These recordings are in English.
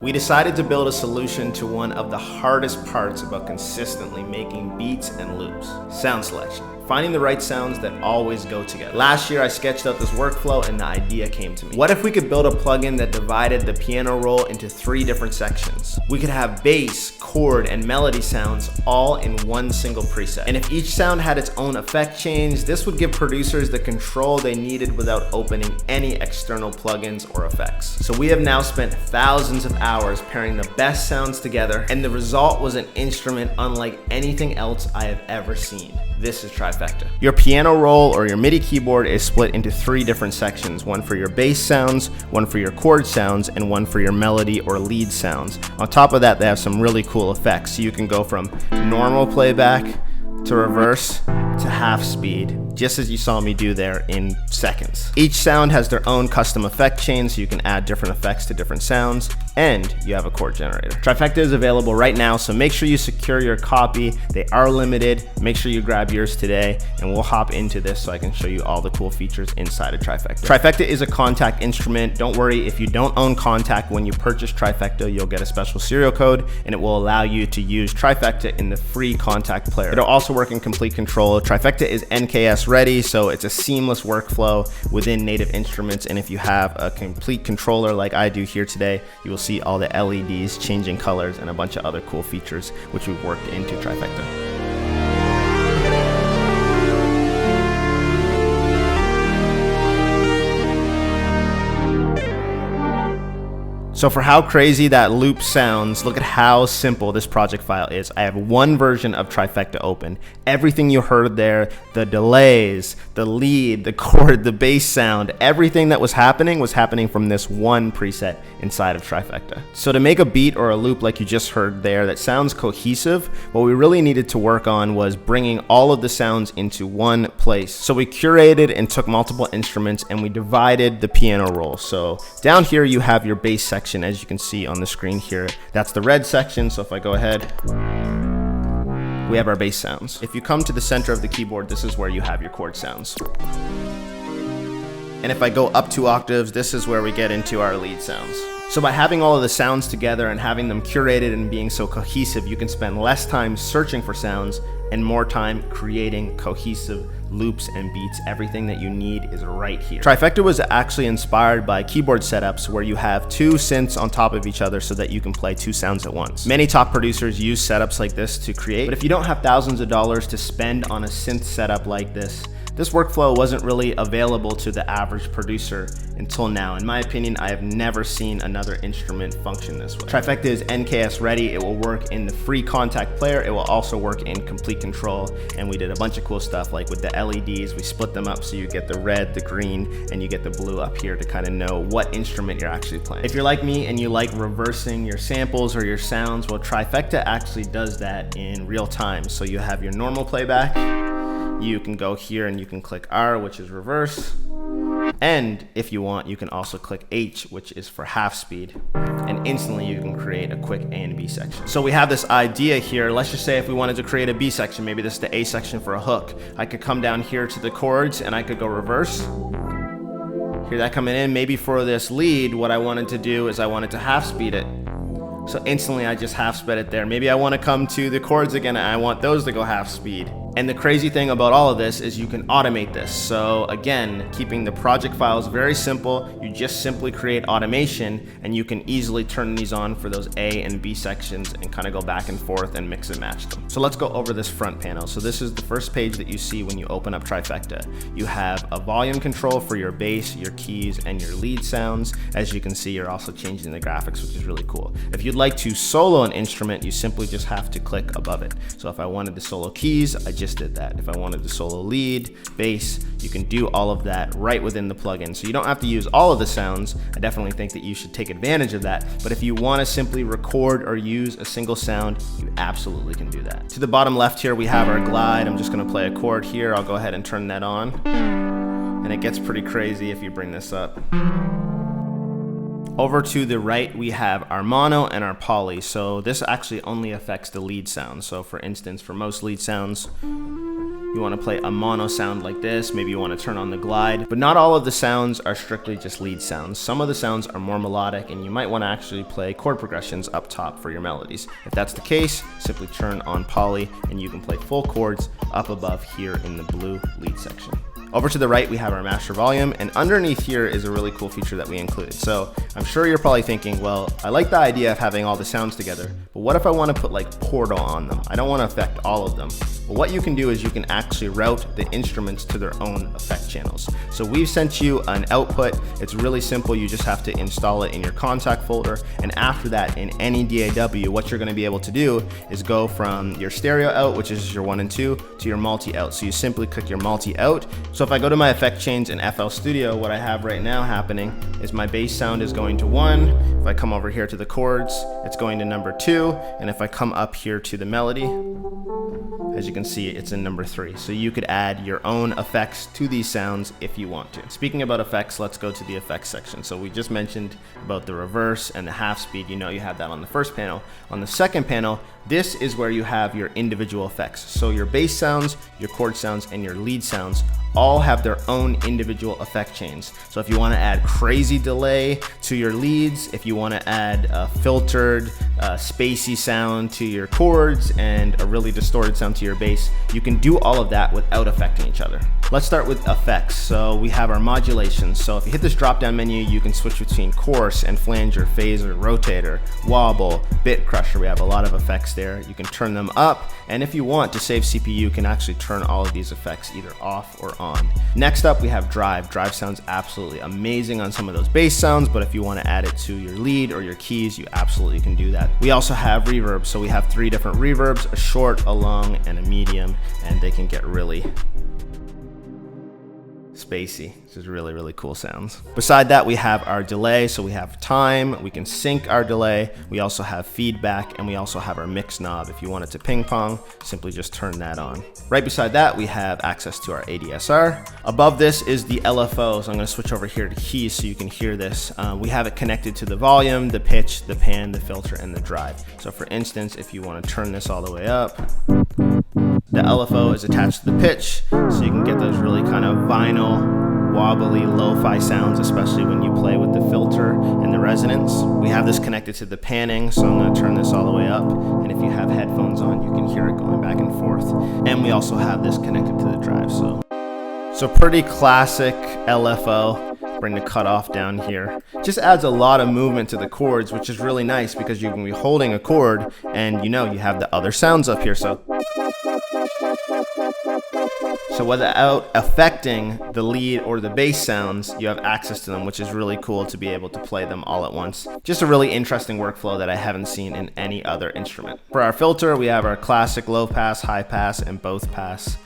We decided to build a solution to one of the hardest parts about consistently making beats and loops: sound selection. Finding the right sounds that always go together. Last year I sketched out this workflow and the idea came to me. What if we could build a plugin that divided the piano roll into 3 different sections? We could have bass, chord, and melody sounds all in one single preset. And if each sound had its own effect change, this would give producers the control they needed without opening any external plugins or effects. So we have now spent thousands of hours pairing the best sounds together, and the result was an instrument unlike anything else I have ever seen. This is Trifecta. Your piano roll or your MIDI keyboard is split into 3 different sections: one for your bass sounds, one for your chord sounds, and one for your melody or lead sounds. On top of that, they have some really cool effects. So you can go from normal playback to reverse to half speed, just as you saw me do there, in seconds. Each sound has their own custom effect chain, so you can add different effects to different sounds, and you have a chord generator. Trifecta is available right now, so make sure you secure your copy. They are limited. Make sure you grab yours today, and we'll hop into this so I can show you all the cool features inside of Trifecta. Trifecta is a Kontakt instrument. Don't worry, if you don't own Kontakt, when you purchase Trifecta, you'll get a special serial code, and it will allow you to use Trifecta in the free Kontakt player. It'll also work in complete control. Trifecta is NKS ready, so it's a seamless workflow within native instruments, and if you have a complete controller like I do here today, you will see all the LEDs changing colors and a bunch of other cool features which we've worked into Trifecta. So for how crazy that loop sounds, look at how simple this project file is. I have one version of Trifecta open. Everything you heard there, the delays, the lead, the chord, the bass sound, everything that was happening from this one preset inside of Trifecta. So to make a beat or a loop like you just heard there that sounds cohesive, what we really needed to work on was bringing all of the sounds into one place. So we curated and took multiple instruments and we divided the piano roll. So down here you have your bass section. As you can see on the screen here, that's the red section. So if I go ahead, we have our bass sounds. If you come to the center of the keyboard, this is where you have your chord sounds. And if I go up 2 octaves, this is where we get into our lead sounds. So by having all of the sounds together and having them curated and being so cohesive, you can spend less time searching for sounds and more time creating cohesive loops and beats. Everything that you need is right here. Trifecta was actually inspired by keyboard setups where you have 2 synths on top of each other so that you can play 2 sounds at once. Many top producers use setups like this to create, but if you don't have thousands of dollars to spend on a synth setup like this workflow wasn't really available to the average producer until now. In my opinion, I have never seen another instrument function this way. Trifecta is NKS ready. It will work in the free Kontakt player. It will also work in complete control. And we did a bunch of cool stuff, like with the LEDs, we split them up so you get the red, the green, and you get the blue up here to kind of know what instrument you're actually playing. If you're like me and you like reversing your samples or your sounds, well, Trifecta actually does that in real time. So you have your normal playback. You can go here and you can click R, which is reverse. And if you want, you can also click H, which is for half speed. And instantly you can create a quick A and B section. So we have this idea here. Let's just say if we wanted to create a B section, maybe this is the A section for a hook. I could come down here to the chords and I could go reverse. Hear that coming in. Maybe for this lead, what I wanted to do is I wanted to half speed it. So instantly I just half sped it there. Maybe I want to come to the chords again and I want those to go half speed. And the crazy thing about all of this is you can automate this. So again, keeping the project files very simple, you just simply create automation and you can easily turn these on for those A and B sections and kind of go back and forth and mix and match them. So let's go over this front panel. So this is the first page that you see when you open up Trifecta. You have a volume control for your bass, your keys, and your lead sounds. As you can see, you're also changing the graphics, which is really cool. If you'd like to solo an instrument, you simply just have to click above it. So if I wanted to solo keys, I just did that. If I wanted to solo lead, bass, you can do all of that right within the plugin. So you don't have to use all of the sounds. I definitely think that you should take advantage of that. But if you want to simply record or use a single sound, you absolutely can do that. To the bottom left here, we have our glide. I'm just going to play a chord here. I'll go ahead and turn that on. And it gets pretty crazy if you bring this up. Over to the right, we have our mono and our poly. So this actually only affects the lead sound. So for instance, for most lead sounds, You want to play a mono sound like this, maybe you want to turn on the glide, but not all of the sounds are strictly just lead sounds. Some of the sounds are more melodic, and you might want to actually play chord progressions up top for your melodies. If that's the case, simply turn on poly and you can play full chords up above here in the blue lead section. Over to the right, we have our master volume, and underneath here is a really cool feature that we included. So I'm sure you're probably thinking, well, I like the idea of having all the sounds together, but what if I want to put like Portal on them? I don't want to affect all of them. Well, what you can do is you can actually route the instruments to their own effect channels. So we've sent you an output. It's really simple. You just have to install it in your contact folder. And after that, in any DAW, what you're going to be able to do is go from your stereo out, which is your 1 and 2, to your multi out. So you simply click your multi out. So if I go to my effect chains in FL Studio, what I have right now happening is my bass sound is going to 1. If I come over here to the chords, it's going to number 2. And if I come up here to the melody, as you can see, it's in number 3. So you could add your own effects to these sounds if you want to. Speaking about effects, let's go to the effects section. So we just mentioned about the reverse and the half speed. You know you have that on the first panel. On the second panel, this is where you have your individual effects. So your bass sounds, your chord sounds, and your lead sounds all have their own individual effect chains. So if you want to add crazy delay to your leads, if you want to add a filtered, spacey sound to your chords and a really distorted sound to your bass, you can do all of that without affecting each other. Let's start with effects. So we have our modulation. So if you hit this drop down menu, you can switch between coarse and flanger, phaser, rotator, wobble, bit crusher. We have a lot of effects there. You can turn them up, and if you want to save CPU, you can actually turn all of these effects either off or on. Next up, we have drive. Drive sounds absolutely amazing on some of those bass sounds, but if you want to add it to your lead or your keys, you absolutely can do that. We also have reverb. So we have 3 different reverbs, a short, a long, and a medium, and they can get really spacey, which is really, really cool sounds. Beside that, we have our delay. So we have time, we can sync our delay. We also have feedback, and we also have our mix knob. If you want it to ping pong, simply just turn that on. Right beside that, we have access to our ADSR. Above this is the LFO. So I'm going to switch over here to keys so you can hear this. We have it connected to the volume, the pitch, the pan, the filter, and the drive. So for instance, if you want to turn this all the way up, the LFO is attached to the pitch, so you can get those really kind of vinyl, wobbly, lo-fi sounds, especially when you play with the filter and the resonance. We have this connected to the panning, so I'm going to turn this all the way up, and if you have headphones on, you can hear it going back and forth. And we also have this connected to the drive, so pretty classic LFO. Bring the cutoff down here. Just adds a lot of movement to the chords, which is really nice because you can be holding a chord and you have the other sounds up here. So without affecting the lead or the bass sounds, you have access to them, which is really cool to be able to play them all at once. Just a really interesting workflow that I haven't seen in any other instrument. For our filter, we have our classic low pass, high pass, and both pass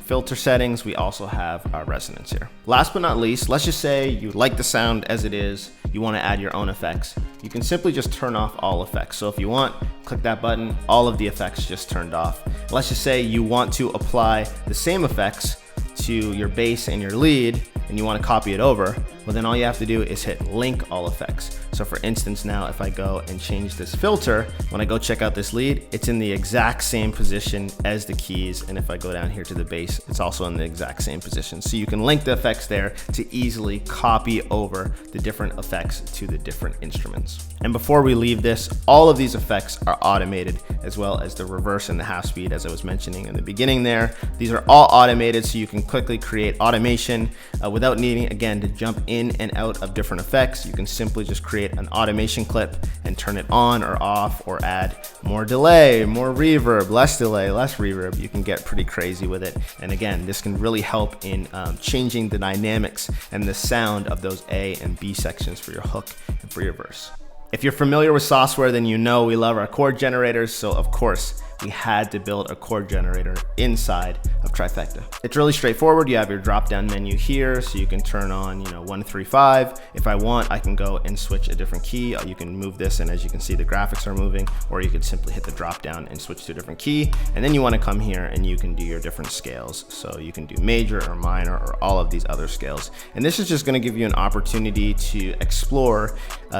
filter settings. We also have our resonance here. Last but not least, let's just say you like the sound as it is, you want to add your own effects. You can simply just turn off all effects. So if you want, click that button, all of the effects just turned off. Let's just say you want to apply the same effects to your bass and your lead and you want to copy it over, well then all you have to do is hit link all effects. So for instance, now if I go and change this filter, when I go check out this lead, it's in the exact same position as the keys, and if I go down here to the bass, it's also in the exact same position. So you can link the effects there to easily copy over the different effects to the different instruments. And before we leave this, all of these effects are automated, as well as the reverse and the half speed, as I was mentioning in the beginning there. These are all automated, so you can quickly create automation without needing, again, to jump in and out of different effects. You can simply just create an automation clip and turn it on or off, or add more delay, more reverb, less delay, less reverb. You can get pretty crazy with it. And again, this can really help in changing the dynamics and the sound of those A and B sections for your hook and for your verse. If you're familiar with Sauceware, then you know we love our chord generators, so of course we had to build a chord generator inside of Trifecta. It's really straightforward. You have your drop down menu here, so you can turn on 1, 3, 5. If I want, I can go and switch a different key. You can move this, and as you can see, the graphics are moving, or you could simply hit the drop down and switch to a different key. And then you want to come here and you can do your different scales. So you can do major or minor or all of these other scales. And this is just going to give you an opportunity to explore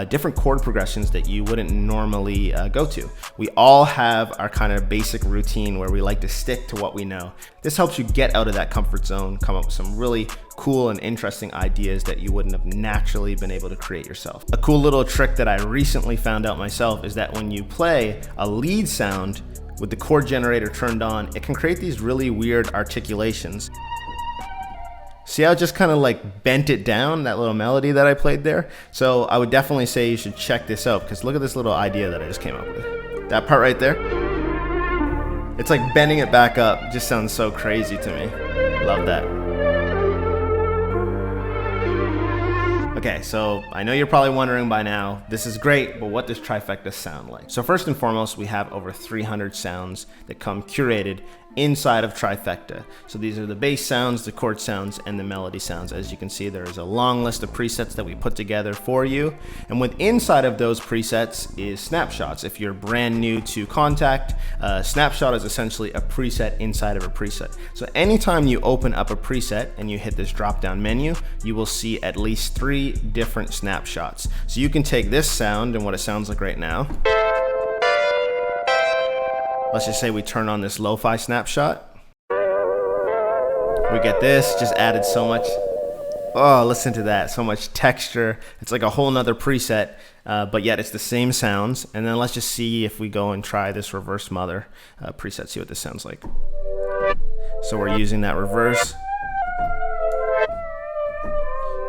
different chord progressions that you wouldn't normally go to. We all have our kind of basic routine where we like to stick to what we know. This helps you get out of that comfort zone, come up with some really cool and interesting ideas that you wouldn't have naturally been able to create yourself. A cool little trick that I recently found out myself is that when you play a lead sound with the chord generator turned on, it can create these really weird articulations. See how it just kind of like bent it down, that little melody that I played there? So I would definitely say you should check this out, because look at this little idea that I just came up with. That part right there, it's like bending it back up. Just sounds so crazy to me. Love that. Okay, so I know you're probably wondering by now, this is great, but what does Trifecta sound like? So first and foremost, we have over 300 sounds that come curated inside of Trifecta. So these are the bass sounds, the chord sounds, and the melody sounds. As you can see, there is a long list of presets that we put together for you. And inside of those presets is Snapshots. If you're brand new to Contact, Snapshot is essentially a preset inside of a preset. So anytime you open up a preset and you hit this drop-down menu, you will see at least 3 different snapshots. So you can take this sound and what it sounds like right now. Let's just say we turn on this lo-fi snapshot. We get this, just added so much. Oh, listen to that, so much texture. It's like a whole nother preset, but yet it's the same sounds. And then let's just see if we go and try this reverse mother preset, see what this sounds like. So we're using that reverse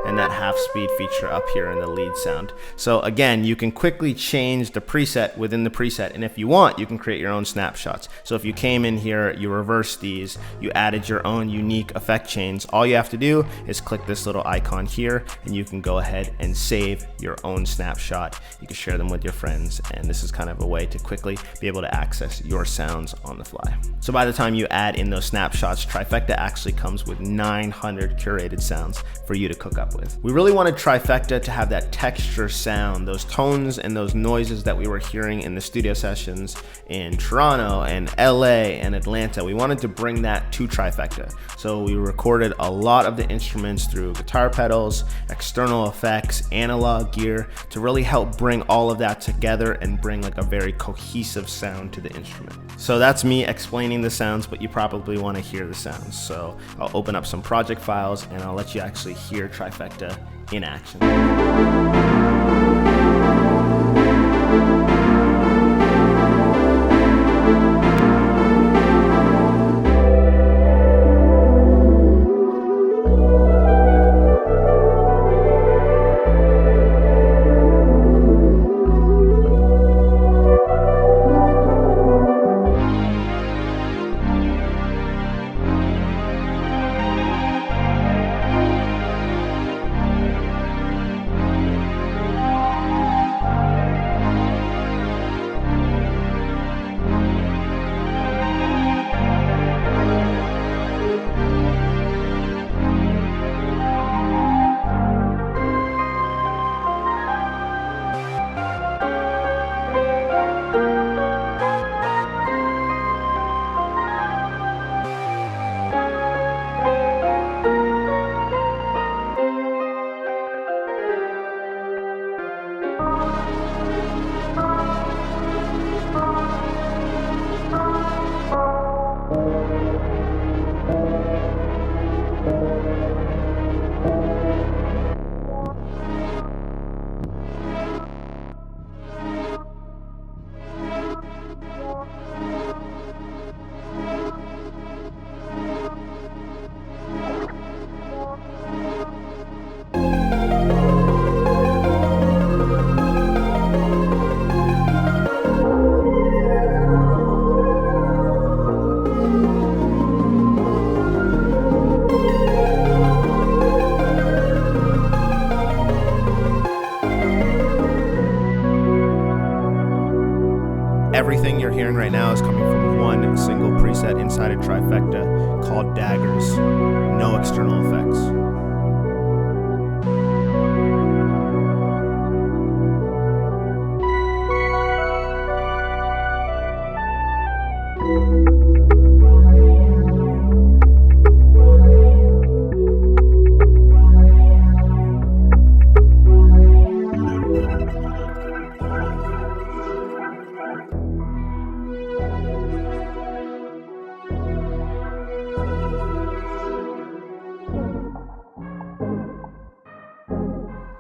and that half speed feature up here in the lead sound. So again, you can quickly change the preset within the preset, and if you want, you can create your own snapshots. So if you came in here, you reversed these, you added your own unique effect chains, all you have to do is click this little icon here, and you can go ahead and save your own snapshot. You can share them with your friends, and this is kind of a way to quickly be able to access your sounds on the fly. So by the time you add in those snapshots, Trifecta actually comes with 900 curated sounds for you to cook up with. We really wanted Trifecta to have that texture sound, those tones and those noises that we were hearing in the studio sessions in Toronto and LA and Atlanta. We wanted to bring that to Trifecta. So we recorded a lot of the instruments through guitar pedals, external effects, analog gear to really help bring all of that together and bring like a very cohesive sound to the instrument. So that's me explaining the sounds, but you probably want to hear the sounds. So I'll open up some project files and I'll let you actually hear Trifecta in action. Everything you're hearing right now is coming from one single preset inside of Trifecta called Daggers. No external effects.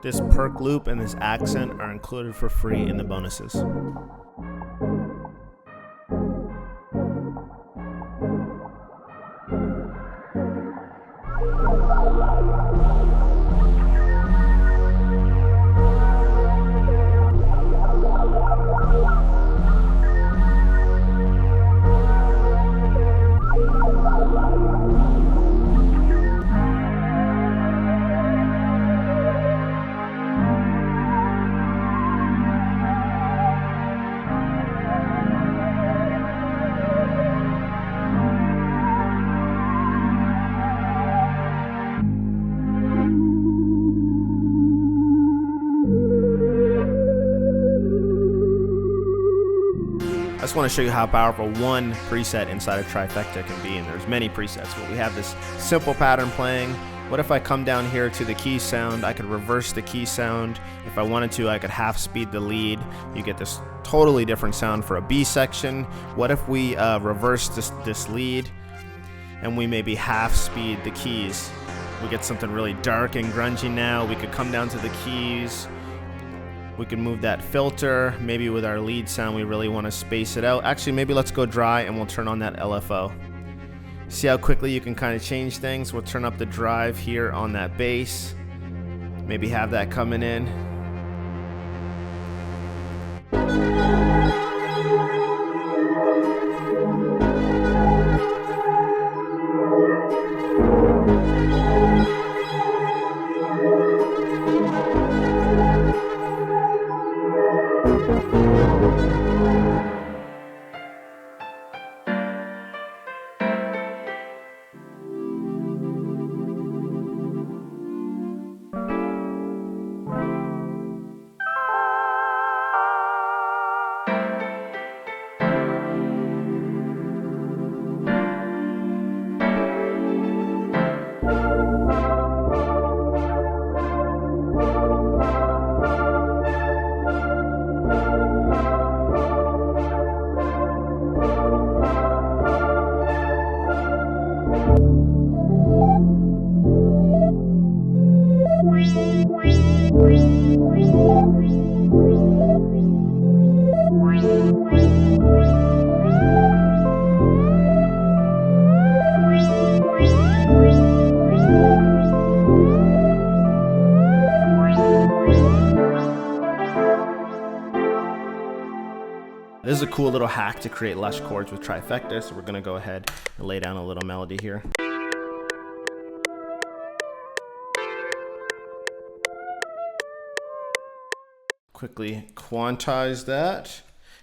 This perk loop and this accent are included for free in the bonuses. I just want to show you how powerful one preset inside of Trifecta can be, and there's many presets, but we have this simple pattern playing. What if I come down here to the key sound? I could reverse the key sound. If I wanted to, I could half speed the lead. You get this totally different sound for a B section. What if we reverse this lead and we maybe half speed the keys? We get something really dark and grungy now. We could come down to the keys. We can move that filter. Maybe with our lead sound, we really want to space it out. Actually, maybe let's go dry and we'll turn on that LFO. See how quickly you can kind of change things? We'll turn up the drive here on that bass. Maybe have that coming in. This is a cool little hack to create lush chords with Trifecta, so we're going to go ahead and lay down a little melody here. Quickly quantize that.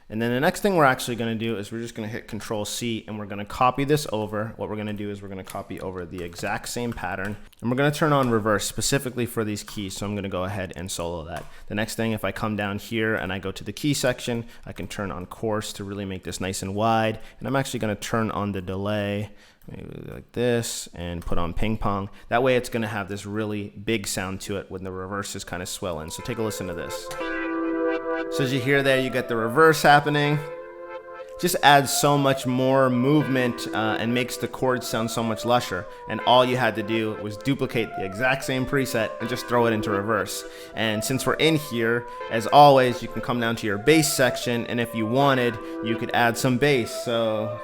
And then the next thing we're actually going to do is we're just going to hit Control C and we're going to copy this over. What we're going to do is we're going to copy over the exact same pattern and we're going to turn on reverse specifically for these keys. So I'm going to go ahead and solo that. The next thing, if I come down here and I go to the key section, I can turn on coarse to really make this nice and wide. And I'm actually going to turn on the delay maybe like this and put on ping pong. That way it's going to have this really big sound to it when the reverse is kind of swell in. So take a listen to this. So as you hear there, you get the reverse happening. Just adds so much more movement and makes the chords sound so much lusher. And all you had to do was duplicate the exact same preset and just throw it into reverse. And since we're in here, as always, you can come down to your bass section, and if you wanted, you could add some bass. So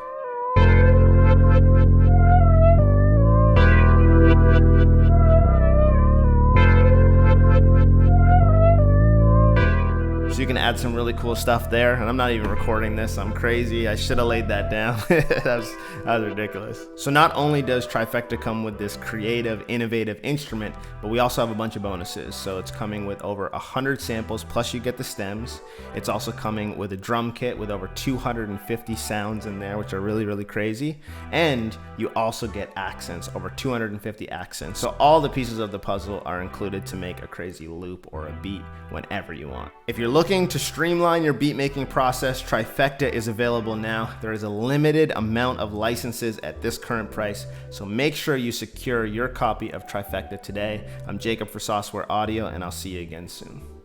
you can add some really cool stuff there, and I'm not even recording this. I'm crazy. I should have laid that down. that was ridiculous. So not only does Trifecta come with this creative, innovative instrument, but we also have a bunch of bonuses. So it's coming with over 100 samples, plus you get the stems. It's also coming with a drum kit with over 250 sounds in there, which are really, really crazy. And you also get accents, over 250 accents. So all the pieces of the puzzle are included to make a crazy loop or a beat whenever you want. If you're looking to streamline your beat making process, Trifecta is available now. There is a limited amount of licenses at this current price, so make sure you secure your copy of Trifecta today. I'm Jacob for Sauceware Audio, and I'll see you again soon.